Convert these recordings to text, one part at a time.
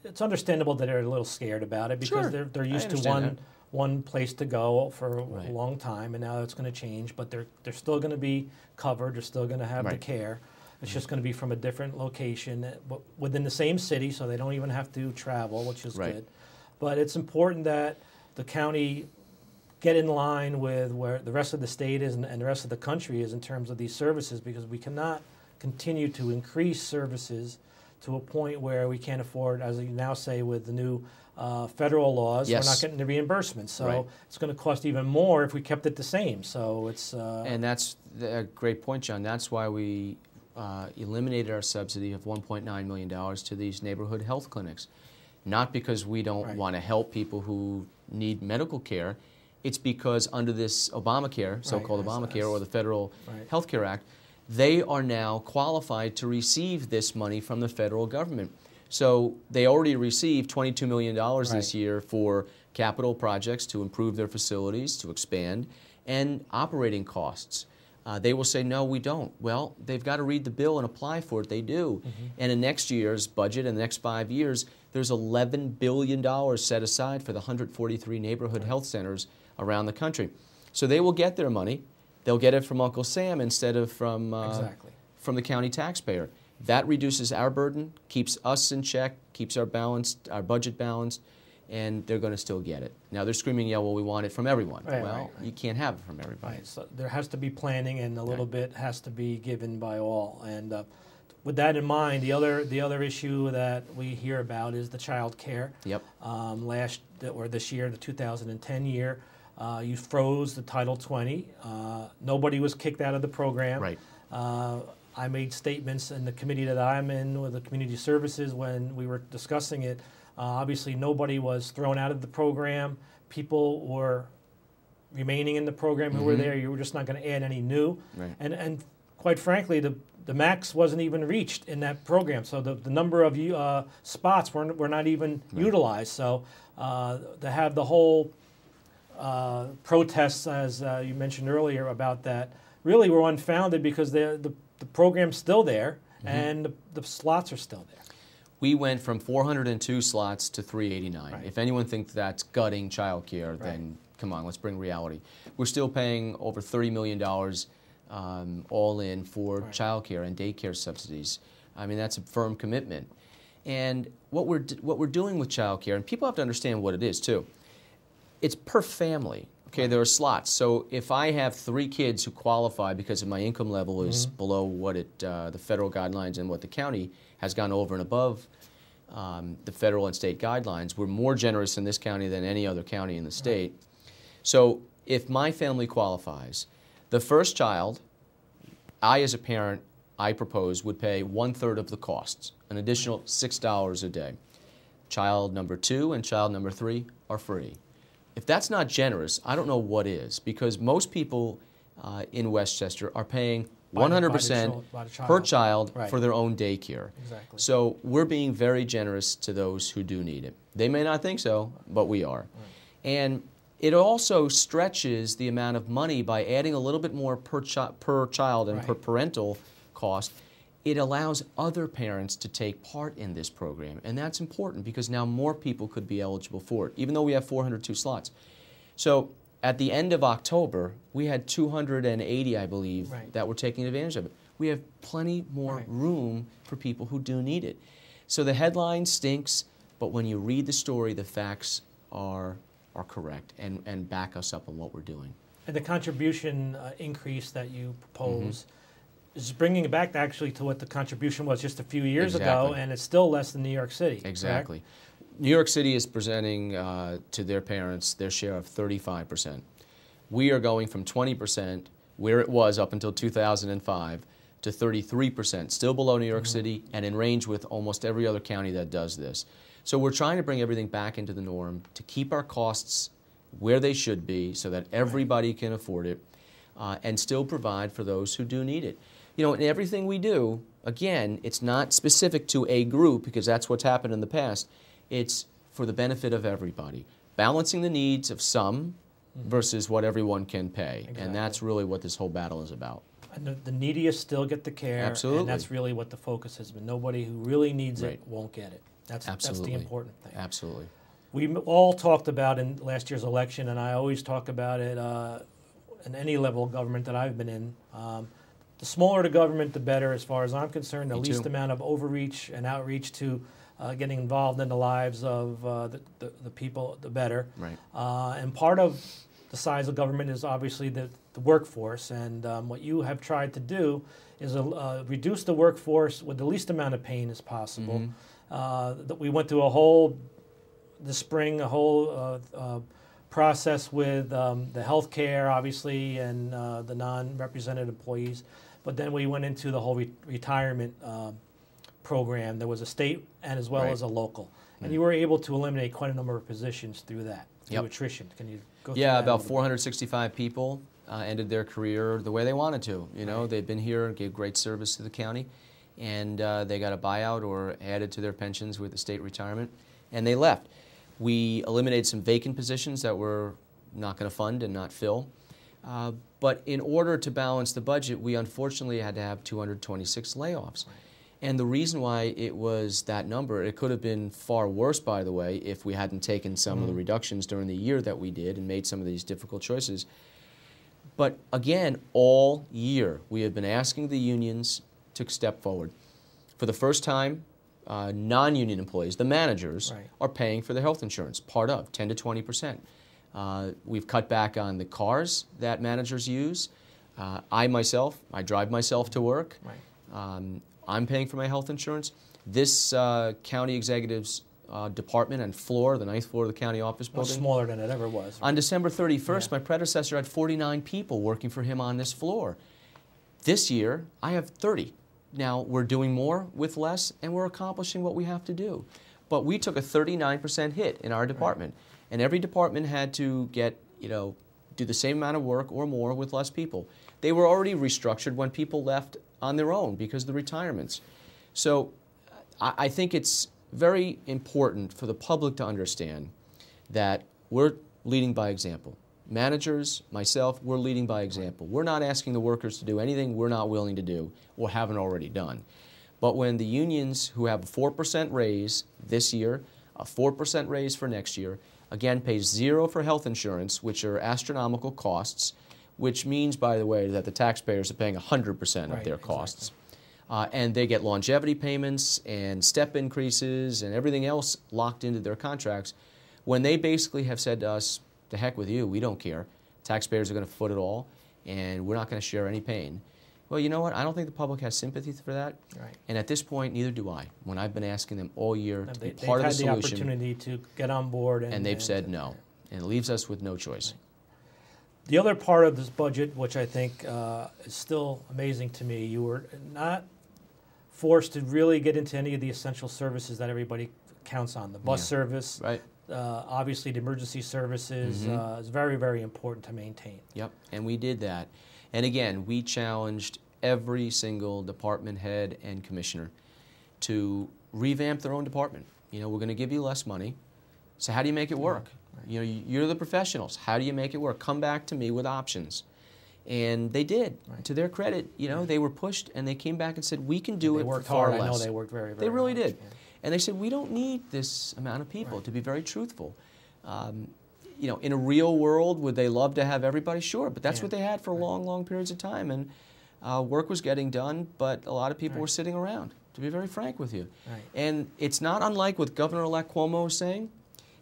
it's understandable that they're a little scared about it because Sure. they're used to one place to go for a long time, and now it's going to change. But they're still going to be covered. They're still going to have the care. It's just going to be from a different location within the same city, so they don't even have to travel, which is good. But it's important that the county get in line with where the rest of the state is and the rest of the country is in terms of these services, because we cannot continue to increase services to a point where we can't afford, as you now say with the new federal laws, we're not getting the reimbursement. So it's going to cost even more if we kept it the same. So it's... and that's a great point, John. That's why we eliminated our subsidy of $1.9 million to these neighborhood health clinics. Not because we don't want to help people who need medical care. It's because under this Obamacare, so-called Obamacare, or the Federal Health Care Act, they are now qualified to receive this money from the federal government. So they already received $22 million this year for capital projects to improve their facilities, to expand, and operating costs. They will say, no, we don't. Well, they've got to read the bill and apply for it. They do. And in next year's budget, in the next 5 years, there's $11 billion set aside for the 143 neighborhood health centers around the country. So they will get their money. They'll get it from Uncle Sam instead of from the county taxpayer. That reduces our burden, keeps us in check, keeps our budget balanced, and they're going to still get it. Now they're screaming, yeah, well, we want it from everyone. You can't have it from everybody. So there has to be planning, and a little bit has to be given by all. And with that in mind, the other issue that we hear about is the child care. This year, the 2010 year, you froze the Title 20. Nobody was kicked out of the program. I made statements in the committee that I'm in with the community services when we were discussing it. Obviously, nobody was thrown out of the program. People were remaining in the program who were there. You were just not going to add any new. And quite frankly, the max wasn't even reached in that program. So the number of spots were not even utilized. So to have the whole protests, as you mentioned earlier about that, really were unfounded because the program's still there and the slots are still there. We went from 402 slots to 389. If anyone thinks that's gutting child care, then come on, let's bring reality. We're still paying over $30 million all in for child care and daycare subsidies. I mean, that's a firm commitment. And what we're doing with child care, and people have to understand what it is too, it's per family. Okay, there are slots. So if I have 3 kids who qualify because of my income level is below what the federal guidelines and what the county has gone over and above the federal and state guidelines, we're more generous in this county than any other county in the state. So if my family qualifies, the first child, I as a parent, I propose, would pay 1/3 of the costs, an additional $6 a day. Child number 2 and child number 3 are free. If that's not generous, I don't know what is, because most people in Westchester are paying 100% per child for their own daycare. So we're being very generous to those who do need it. They may not think so, but we are. And it also stretches the amount of money by adding a little bit more per child and per parental cost. It allows other parents to take part in this program, and that's important because now more people could be eligible for it, even though we have 402 slots. So at the end of October, we had 280, I believe, that were taking advantage of it. We have plenty more room for people who do need it. So the headline stinks, but when you read the story, the facts are correct and back us up on what we're doing. And the contribution increase that you propose is bringing it back actually to what the contribution was just a few years ago, and it's still less than New York City. Exactly. New York City is presenting to their parents their share of 35%. We are going from 20%, where it was up until 2005, to 33%, still below New York City and in range with almost every other county that does this. So we're trying to bring everything back into the norm to keep our costs where they should be so that everybody can afford it and still provide for those who do need it. You know, in everything we do, again, it's not specific to a group because that's what's happened in the past. It's for the benefit of everybody. Balancing the needs of some versus what everyone can pay. And that's really what this whole battle is about. And the neediest still get the care. Absolutely. And that's really what the focus has been. Nobody who really needs it won't get it. That's Absolutely. the important thing. Absolutely. We all talked about in last year's election, and I always talk about it in any level of government that I've been in. The smaller the government, the better, as far as I'm concerned. The least amount of overreach and outreach to getting involved in the lives of the people, the better. Right. And part of the size of government is obviously the workforce. And what you have tried to do is reduce the workforce with the least amount of pain as possible. That we went through this spring, a whole process with the health care, obviously, and the non-represented employees. But then we went into the whole retirement program. There was a state and as well as a local. And you were able to eliminate quite a number of positions through that, through attrition. Can you go through that? About 465 people ended their career the way they wanted to. You know, they've been here, gave great service to the county, and they got a buyout or added to their pensions with the state retirement, and they left. We eliminated some vacant positions that we're not going to fund and not fill. But in order to balance the budget, we unfortunately had to have 226 layoffs. And the reason why it was that number, it could have been far worse, by the way, if we hadn't taken some of the reductions during the year that we did and made some of these difficult choices. But again, all year, we have been asking the unions to step forward. For the first time, non-union employees, the managers, are paying for their health insurance, part of, 10 to 20%. We've cut back on the cars that managers use. I drive myself to work. I'm paying for my health insurance. This county executive's department and floor, the 9th floor of the county office building. Much smaller than it ever was. On December 31st, my predecessor had 49 people working for him on this floor. This year, I have 30. Now, we're doing more with less, and we're accomplishing what we have to do. But we took a 39% hit in our department, and every department had to get, do the same amount of work or more with less people. They were already restructured when people left on their own because of the retirements. So I think it's very important for the public to understand that we're leading by example. Managers, myself, we're leading by example. We're not asking the workers to do anything we're not willing to do or haven't already done. But when the unions who have a 4% raise this year, a 4% raise for next year, again pays 0 for health insurance, which are astronomical costs, which means, by the way, that the taxpayers are paying 100% of their costs. And they get longevity payments and step increases and everything else locked into their contracts. When they basically have said to us, to heck with you, we don't care. Taxpayers are going to foot it all, and we're not going to share any pain. Well, you know what? I don't think the public has sympathy for that. And at this point, neither do I. When I've been asking them all year to be part of the solution. They've had the opportunity to get on board. And they've said no. And it leaves us with no choice. The other part of this budget, which I think is still amazing to me, you were not forced to really get into any of the essential services that everybody counts on. The bus service, obviously the emergency services is very, very important to maintain. Yep, and we did that. And again, we challenged every single department head and commissioner to revamp their own department. We're going to give you less money, so how do you make it work? You're the professionals. How do you make it work? Come back to me with options. And they did. To their credit, they were pushed and they came back and said, we can do it for far less. I know they worked very, very hard. They really did. And they said, we don't need this amount of people, to be very truthful. In a real world, would they love to have everybody? Sure, but that's what they had for long, long periods of time. And work was getting done, but a lot of people were sitting around, to be very frank with you. And it's not unlike what Governor-elect Cuomo is saying.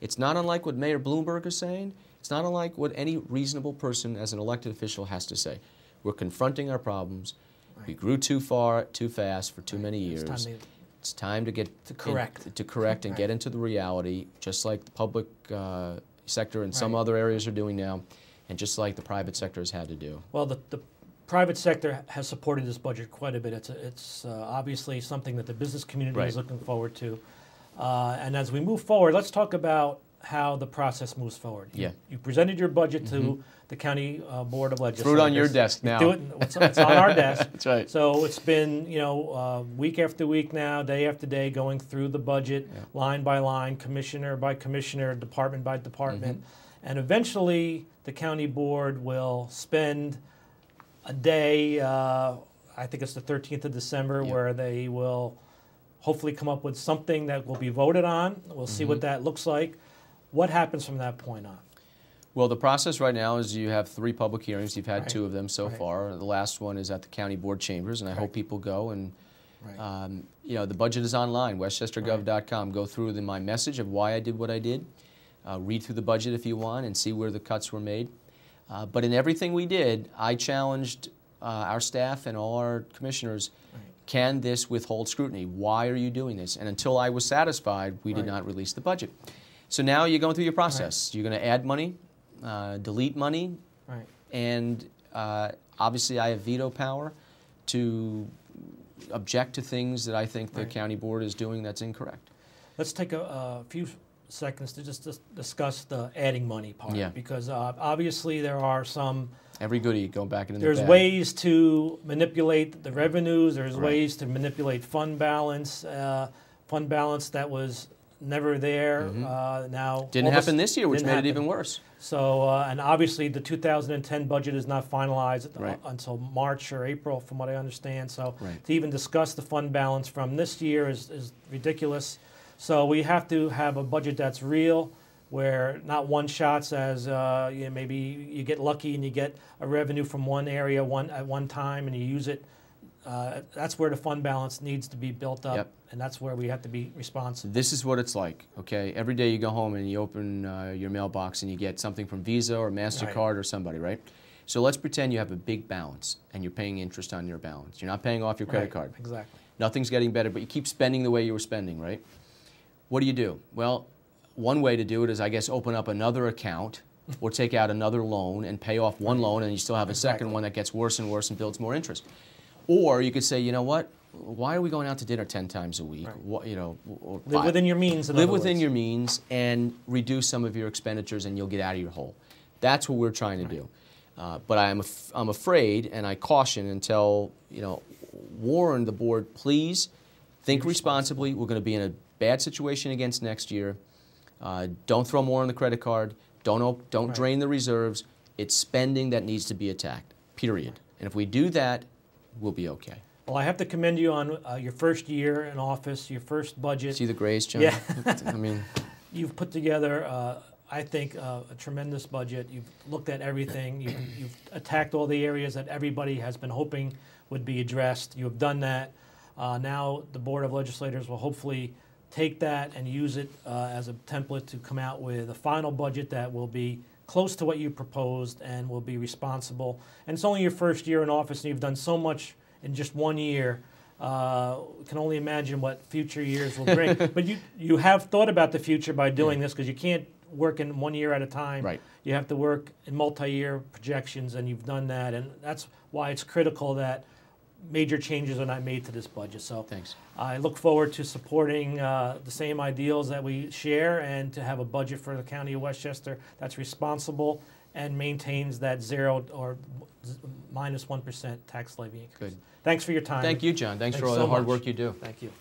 It's not unlike what Mayor Bloomberg is saying. It's not unlike what any reasonable person as an elected official has to say. We're confronting our problems. We grew too fast for too many years. It's time to get to correct and get into the reality, just like the public sector and some other areas are doing now, and just like the private sector has had to do. Well, the private sector has supported this budget quite a bit. It's obviously something that the business community is looking forward to. And as we move forward, let's talk about how the process moves forward. You presented your budget to the County Board of Legislators. Threw it on your desk now. It's on our desk. That's right. So it's been, week after week now, day after day, going through the budget, line by line, commissioner by commissioner, department by department. And eventually, the County Board will spend a day, I think it's the 13th of December, where they will hopefully come up with something that will be voted on. We'll see what that looks like. What happens from that point on? Well, the process right now is you have 3 public hearings. You've had 2 of them so far. The last one is at the county board chambers, and I hope people go. And you know, the budget is online, westchestergov.com. Go through my message of why I did what I did. Read through the budget if you want and see where the cuts were made. But in everything we did, I challenged our staff and all our commissioners, can this withhold scrutiny? Why are you doing this? And until I was satisfied, we did not release the budget. So now you're going through your process. You're going to add money, delete money, and obviously I have veto power to object to things that I think the county board is doing that's incorrect. Let's take a few seconds to just discuss the adding money part, because obviously there are some... Every goodie going back into the There's bag. ways to manipulate the revenues. There's ways to manipulate fund balance that was never there. Now didn't happen this year, which made it even worse. So, and obviously the 2010 budget is not finalized until March or April, from what I understand. So to even discuss the fund balance from this year is ridiculous. So we have to have a budget that's real, where not one shots as you know, maybe you get lucky and you get a revenue from one area at one time and you use it. That's where the fund balance needs to be built up, and that's where we have to be responsible. This is what it's like, okay? Every day you go home and you open your mailbox and you get something from Visa or MasterCard or somebody, right? So let's pretend you have a big balance and you're paying interest on your balance. You're not paying off your credit card. Exactly. Nothing's getting better, but you keep spending the way you were spending, right? What do? Well, one way to do it is, I guess, open up another account or take out another loan and pay off one loan, and you still have a second one that gets worse and worse and builds more interest. Or you could say, you know what? Why are we going out to dinner 10 times a week? What, you know, or live within your means. Live within your means and reduce some of your expenditures, and you'll get out of your hole. That's what we're trying to do. But I'm afraid, and I caution and tell, you know, warn the board, please think responsibly. We're going to be in a bad situation against next year. Don't throw more on the credit card. Don't drain the reserves. It's spending that needs to be attacked, period. And if we do that, we'll be okay. Well, I have to commend you on your first year in office, your first budget. See the grays, John? Yeah. I mean, you've put together, I think, a tremendous budget. You've looked at everything. You've attacked all the areas that everybody has been hoping would be addressed. You have done that. Now the Board of Legislators will hopefully take that and use it as a template to come out with a final budget that will be close to what you proposed and will be responsible. And it's only your first year in office, and you've done so much in just 1 year. Can only imagine what future years will bring. But you have thought about the future by doing this, because you can't work in 1 year at a time. Right. You have to work in multi-year projections, and you've done that. And that's why it's critical that major changes are not made to this budget. So thanks. I look forward to supporting the same ideals that we share, and to have a budget for the County of Westchester that's responsible and maintains that 0 or -1% tax levy increase. Good. Thanks for your time. Thank you, John. Thanks for all the hard work you do. Thank you.